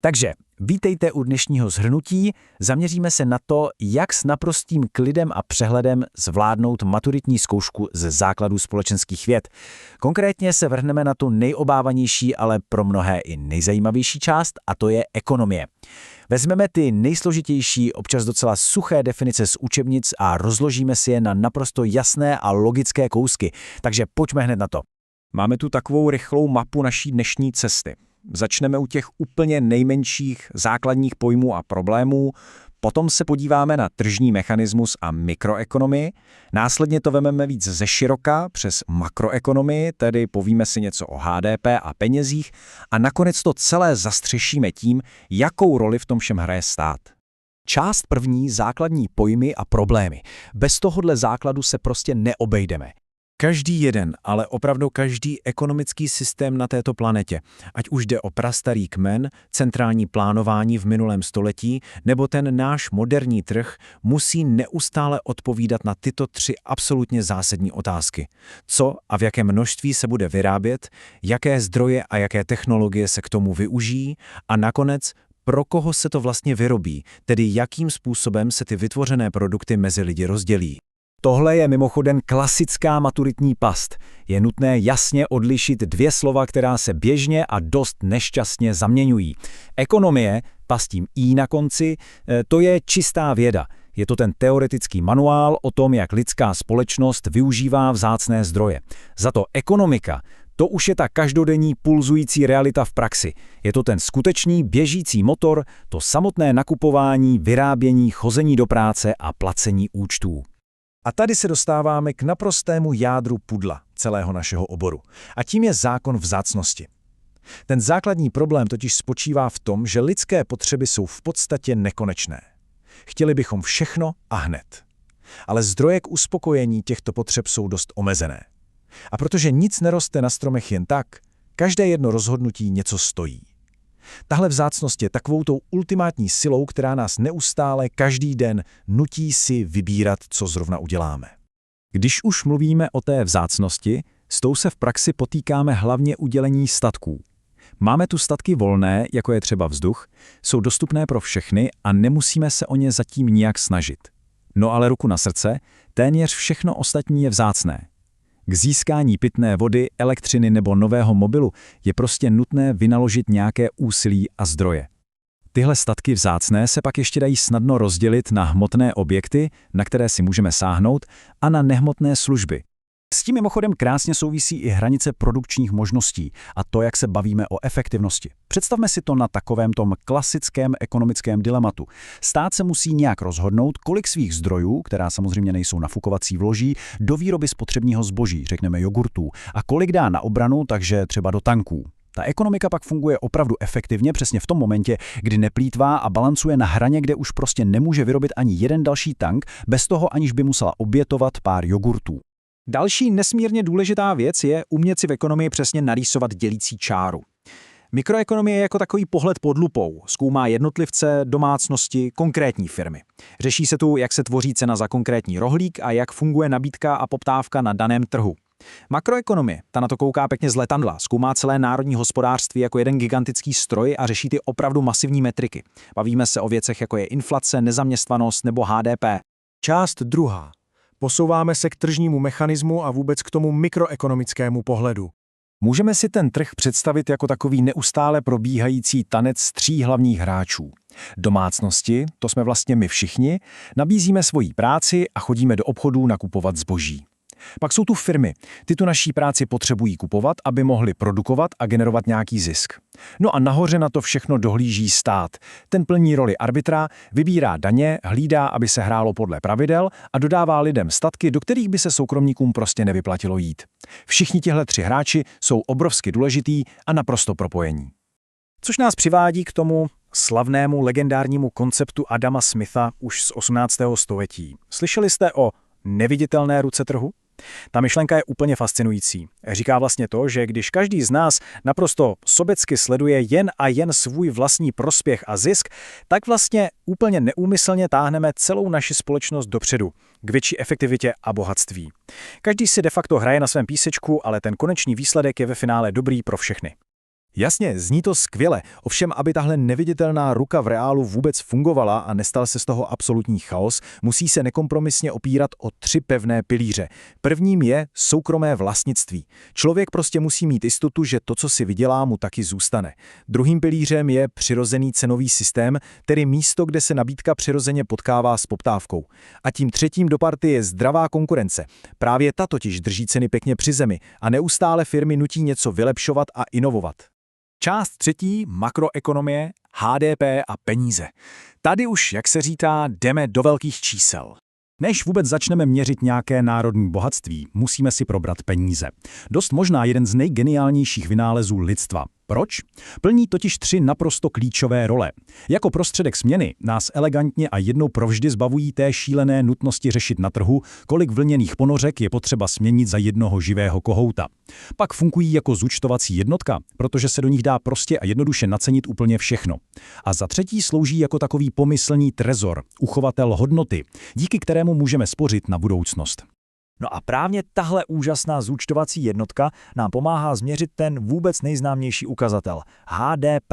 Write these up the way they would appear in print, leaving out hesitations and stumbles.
Takže vítejte u dnešního shrnutí. Zaměříme se na to, jak s naprostým klidem a přehledem zvládnout maturitní zkoušku ze základů společenských věd. Konkrétně se vrhneme na tu nejobávanější, ale pro mnohé i nejzajímavější část, a to je ekonomie. Vezmeme ty nejsložitější, občas docela suché definice z učebnic a rozložíme si je na naprosto jasné a logické kousky. Takže pojďme hned na to. Máme tu takovou rychlou mapu naší dnešní cesty. Začneme u těch úplně nejmenších základních pojmů a problémů, potom se podíváme na tržní mechanismus a mikroekonomii, následně to vezmeme víc ze široka přes makroekonomii, tedy povíme si něco o HDP a penězích a nakonec to celé zastřešíme tím, jakou roli v tom všem hraje stát. Část první, základní pojmy a problémy. Bez tohohle základu se prostě neobejdeme. Každý jeden, ale opravdu každý ekonomický systém na této planetě, ať už jde o prastarý kmen, centrální plánování v minulém století, nebo ten náš moderní trh, musí neustále odpovídat na tyto tři absolutně zásadní otázky. Co a v jakém množství se bude vyrábět, jaké zdroje a jaké technologie se k tomu využijí a nakonec, pro koho se to vlastně vyrobí, tedy jakým způsobem se ty vytvořené produkty mezi lidi rozdělí. Tohle je mimochodem klasická maturitní past. Je nutné jasně odlišit dvě slova, která se běžně a dost nešťastně zaměňují. Ekonomie, pastím i na konci, to je čistá věda. Je to ten teoretický manuál o tom, jak lidská společnost využívá vzácné zdroje. Za to ekonomika, to už je ta každodenní pulzující realita v praxi. Je to ten skutečný běžící motor, to samotné nakupování, vyrábění, chození do práce a placení účtů. A tady se dostáváme k naprostému jádru pudla celého našeho oboru. A tím je zákon vzácnosti. Ten základní problém totiž spočívá v tom, že lidské potřeby jsou v podstatě nekonečné. Chtěli bychom všechno a hned. Ale zdroje k uspokojení těchto potřeb jsou dost omezené. A protože nic neroste na stromech jen tak, každé jedno rozhodnutí něco stojí. Tahle vzácnost je takovou tou ultimátní silou, která nás neustále každý den nutí si vybírat, co zrovna uděláme. Když už mluvíme o té vzácnosti, s tou se v praxi potýkáme hlavně u dělení statků. Máme tu statky volné, jako je třeba vzduch, jsou dostupné pro všechny a nemusíme se o ně zatím nijak snažit. No ale ruku na srdce, téměř všechno ostatní je vzácné. K získání pitné vody, elektřiny nebo nového mobilu je prostě nutné vynaložit nějaké úsilí a zdroje. Tyhle statky vzácné se pak ještě dají snadno rozdělit na hmotné objekty, na které si můžeme sáhnout, a na nehmotné služby. S tím mimochodem krásně souvisí i hranice produkčních možností a to, jak se bavíme o efektivnosti. Představme si to na takovém tom klasickém ekonomickém dilematu. Stát se musí nějak rozhodnout, kolik svých zdrojů, která samozřejmě nejsou nafukovací vloží, do výroby spotřebního zboží, řekneme jogurtů, a kolik dá na obranu, takže třeba do tanků. Ta ekonomika pak funguje opravdu efektivně přesně v tom momentě, kdy neplýtvá a balancuje na hraně, kde už prostě nemůže vyrobit ani jeden další tank, bez toho aniž by musela obětovat pár jogurtů. Další nesmírně důležitá věc je umět si v ekonomii přesně narýsovat dělící čáru. Mikroekonomie je jako takový pohled pod lupou. Zkoumá jednotlivce, domácnosti, konkrétní firmy. Řeší se tu, jak se tvoří cena za konkrétní rohlík a jak funguje nabídka a poptávka na daném trhu. Makroekonomie, ta na to kouká pěkně z letadla, zkoumá celé národní hospodářství jako jeden gigantický stroj a řeší ty opravdu masivní metriky. Bavíme se o věcech, jako je inflace, nezaměstnanost nebo HDP. Část druhá. Posouváme se k tržnímu mechanismu a vůbec k tomu mikroekonomickému pohledu. Můžeme si ten trh představit jako takový neustále probíhající tanec tří hlavních hráčů. Domácnosti, to jsme vlastně my všichni, nabízíme svoji práci a chodíme do obchodů nakupovat zboží. Pak jsou tu firmy. Ty tu naší práci potřebují kupovat, aby mohly produkovat a generovat nějaký zisk. No a nahoře na to všechno dohlíží stát. Ten plní roli arbitra, vybírá daně, hlídá, aby se hrálo podle pravidel a dodává lidem statky, do kterých by se soukromníkům prostě nevyplatilo jít. Všichni tihle tři hráči jsou obrovsky důležitý a naprosto propojení. Což nás přivádí k tomu slavnému legendárnímu konceptu Adama Smitha už z 18. století. Slyšeli jste o neviditelné ruce trhu? Ta myšlenka je úplně fascinující. Říká vlastně to, že když každý z nás naprosto sobecky sleduje jen a jen svůj vlastní prospěch a zisk, tak vlastně úplně neúmyslně táhneme celou naši společnost dopředu, k větší efektivitě a bohatství. Každý si de facto hraje na svém písečku, ale ten konečný výsledek je ve finále dobrý pro všechny. Jasně, zní to skvěle, ovšem aby tahle neviditelná ruka v reálu vůbec fungovala a nestal se z toho absolutní chaos, musí se nekompromisně opírat o 3 pevné pilíře. Prvním je soukromé vlastnictví. Člověk prostě musí mít jistotu, že to, co si vydělá, mu taky zůstane. Druhým pilířem je přirozený cenový systém, tedy místo, kde se nabídka přirozeně potkává s poptávkou. A tím třetím do party je zdravá konkurence. Právě ta totiž drží ceny pěkně při zemi a neustále firmy nutí něco vylepšovat a inovovat. Část třetí, makroekonomie, HDP a peníze. Tady už, jak se říká, jdeme do velkých čísel. Než vůbec začneme měřit nějaké národní bohatství, musíme si probrat peníze. Dost možná jeden z nejgeniálnějších vynálezů lidstva. Proč? Plní totiž 3 naprosto klíčové role. Jako prostředek směny nás elegantně a jednou provždy zbavují té šílené nutnosti řešit na trhu, kolik vlněných ponořek je potřeba směnit za jednoho živého kohouta. Pak fungují jako zúčtovací jednotka, protože se do nich dá prostě a jednoduše nacenit úplně všechno. A za třetí slouží jako takový pomyslný trezor, uchovatel hodnoty, díky kterému můžeme spořit na budoucnost. No a právě tahle úžasná zúčtovací jednotka nám pomáhá změřit ten vůbec nejznámější ukazatel – HDP,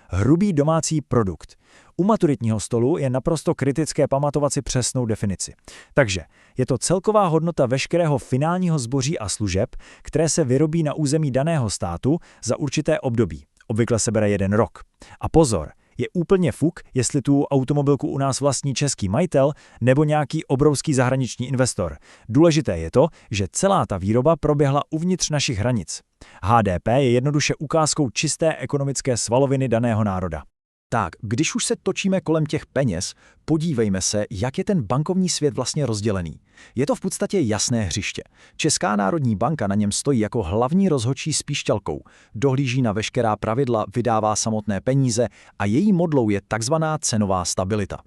hrubý domácí produkt. U maturitního stolu je naprosto kritické pamatovat si přesnou definici. Takže je to celková hodnota veškerého finálního zboží a služeb, které se vyrobí na území daného státu za určité období. Obvykle se bere 1 rok. A pozor! Je úplně fuk, jestli tu automobilku u nás vlastní český majitel nebo nějaký obrovský zahraniční investor. Důležité je to, že celá ta výroba proběhla uvnitř našich hranic. HDP je jednoduše ukázkou čisté ekonomické svaloviny daného národa. Tak, když už se točíme kolem těch peněz, podívejme se, jak je ten bankovní svět vlastně rozdělený. Je to v podstatě jasné hřiště. Česká národní banka na něm stojí jako hlavní rozhodčí s píšťalkou, dohlíží na veškerá pravidla, vydává samotné peníze a její modlou je takzvaná cenová stabilita.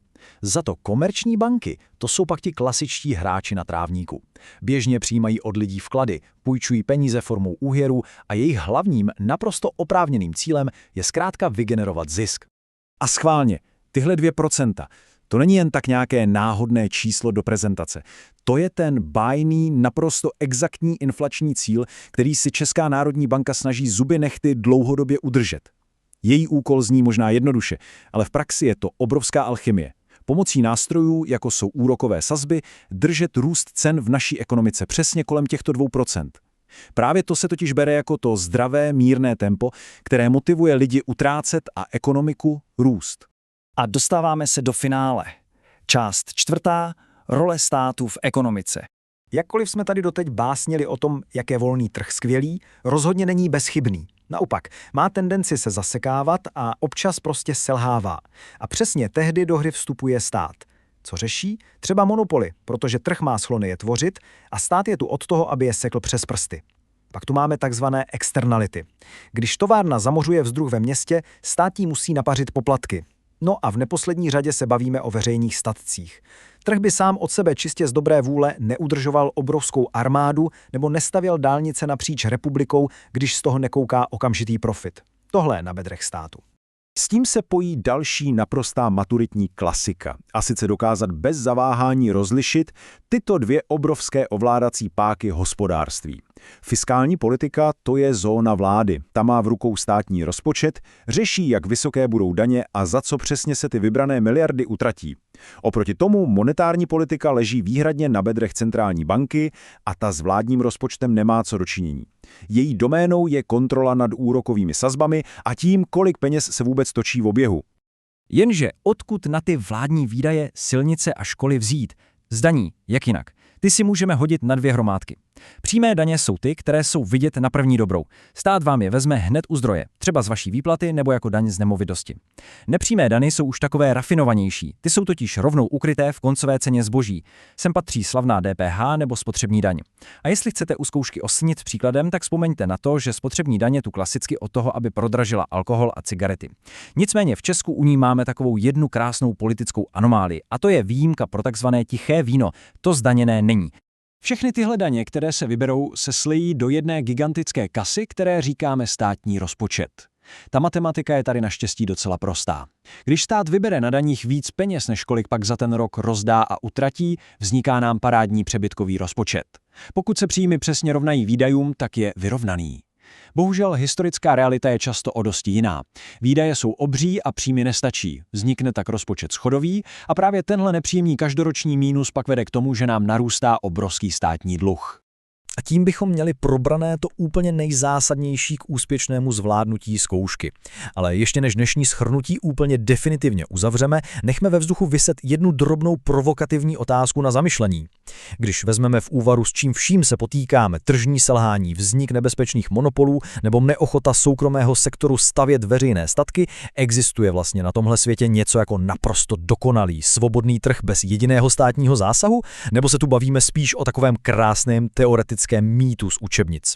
Za to komerční banky, to jsou pak ti klasičtí hráči na trávníku. Běžně přijímají od lidí vklady, půjčují peníze formou úvěru a jejich hlavním, naprosto oprávněným cílem je zkrátka vygenerovat zisk. A schválně, tyhle 2%, to není jen tak nějaké náhodné číslo do prezentace. To je ten bájný, naprosto exaktní inflační cíl, který si Česká národní banka snaží zuby nehty dlouhodobě udržet. Její úkol zní možná jednoduše, ale v praxi je to obrovská alchymie. Pomocí nástrojů, jako jsou úrokové sazby, držet růst cen v naší ekonomice přesně kolem těchto 2%. Právě to se totiž bere jako to zdravé, mírné tempo, které motivuje lidi utrácet a ekonomiku růst. A dostáváme se do finále. Část 4. Role státu v ekonomice. Jakkoliv jsme tady doteď básnili o tom, jak je volný trh skvělý, rozhodně není bezchybný. Naopak, má tendenci se zasekávat a občas prostě selhává. A přesně tehdy do hry vstupuje stát. Co řeší? Třeba monopoly, protože trh má sklony je tvořit a stát je tu od toho, aby je sekl přes prsty. Pak tu máme takzvané externality. Když továrna zamořuje vzduch ve městě, stát jí musí napařit poplatky. No a v neposlední řadě se bavíme o veřejných statcích. Trh by sám od sebe čistě z dobré vůle neudržoval obrovskou armádu nebo nestavěl dálnice napříč republikou, když z toho nekouká okamžitý profit. Tohle je na bedrech státu. S tím se pojí další naprostá maturitní klasika, a sice dokázat bez zaváhání rozlišit tyto 2 obrovské ovládací páky hospodářství. Fiskální politika, to je zóna vlády, ta má v rukou státní rozpočet, řeší, jak vysoké budou daně a za co přesně se ty vybrané miliardy utratí. Oproti tomu monetární politika leží výhradně na bedrech centrální banky a ta s vládním rozpočtem nemá co dočinění. Její doménou je kontrola nad úrokovými sazbami a tím, kolik peněz se vůbec točí v oběhu. Jenže odkud na ty vládní výdaje, silnice a školy vzít? Z daní, jak jinak. Ty si můžeme hodit na 2 hromádky. Přímé daně jsou ty, které jsou vidět na první dobrou. Stát vám je vezme hned u zdroje, třeba z vaší výplaty nebo jako daň z nemovitosti. Nepřímé daně jsou už takové rafinovanější, ty jsou totiž rovnou ukryté v koncové ceně zboží. Sem patří slavná DPH nebo spotřební daň. A jestli chcete u zkoušky osnit příkladem, tak vzpomeňte na to, že spotřební daň je tu klasicky od toho, aby prodražila alkohol a cigarety. Nicméně v Česku u ní máme takovou jednu krásnou politickou anomálii, a to je výjimka pro takzvané tiché víno, to zdaněné není. Všechny tyhle daně, které se vyberou, se slijí do jedné gigantické kasy, které říkáme státní rozpočet. Ta matematika je tady naštěstí docela prostá. Když stát vybere na daních víc peněz, než kolik pak za ten rok rozdá a utratí, vzniká nám parádní přebytkový rozpočet. Pokud se příjmy přesně rovnají výdajům, tak je vyrovnaný. Bohužel historická realita je často o dosti jiná. Výdaje jsou obří a příjmy nestačí. Vznikne tak rozpočet schodový a právě tenhle nepříjemný každoroční mínus pak vede k tomu, že nám narůstá obrovský státní dluh. A tím bychom měli probrané to úplně nejzásadnější k úspěšnému zvládnutí zkoušky. Ale ještě než dnešní shrnutí úplně definitivně uzavřeme, nechme ve vzduchu viset jednu drobnou provokativní otázku na zamyšlení. Když vezmeme v úvaru, s čím vším se potýkáme, tržní selhání, vznik nebezpečných monopolů nebo neochota soukromého sektoru stavět veřejné statky, existuje vlastně na tomhle světě něco jako naprosto dokonalý, svobodný trh bez jediného státního zásahu? Nebo se tu bavíme spíš o takovém krásném teoretickém mýtu z učebnic?